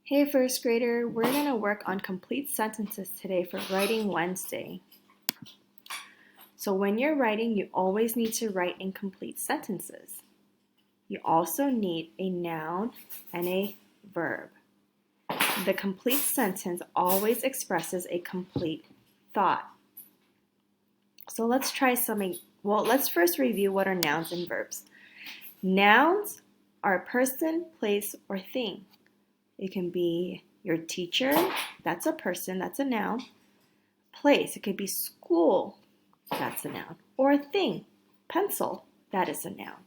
Hey first grader, we're going to work on complete sentences today for Writing Wednesday. So when you're writing, you always need to write in complete sentences. You also need a noun and a verb. The complete sentence always expresses a complete thought. So let's try something. Well, let's first review what are nouns and verbs. Nouns are a person, place, or thing. It can be your teacher, that's a person, that's a noun. Place, it could be school, that's a noun. Or a thing, pencil, that is a noun.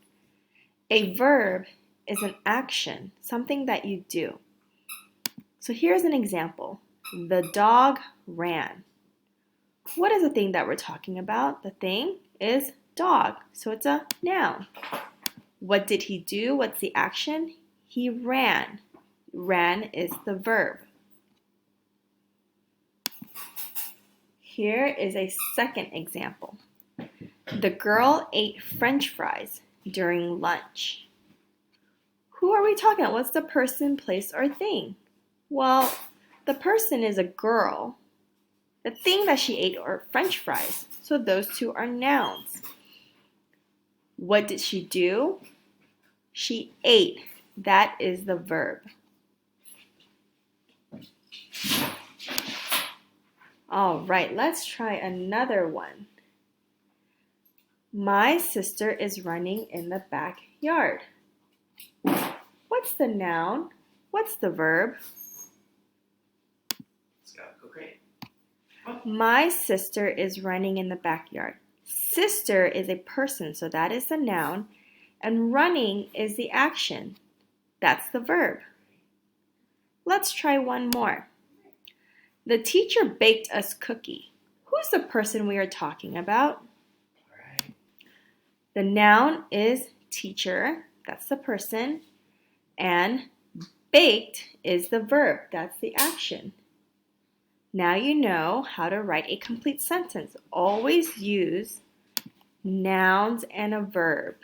A verb is an action, something that you do. So here's an example. The dog ran. What is the thing that we're talking about? The thing is dog, so it's a noun. What did he do? What's the action? He ran. Ran is the verb. Here is a second example. The girl ate French fries during lunch. Who are we talking about? What's the person, place, or thing? Well, the person is a girl. The thing that she ate are French fries. So those two are nouns. What did she do? She ate. That is the verb. All right, let's try another one. My sister is running in the backyard. What's the noun? What's the verb? Okay. My sister is running in the backyard. Sister is a person, so that is the noun. And running is the action. That's the verb. Let's try one more. The teacher baked us cookie. Who's the person we are talking about? Right. The noun is teacher. That's the person. And baked is the verb. That's the action. Now you know how to write a complete sentence. Always use nouns and a verb.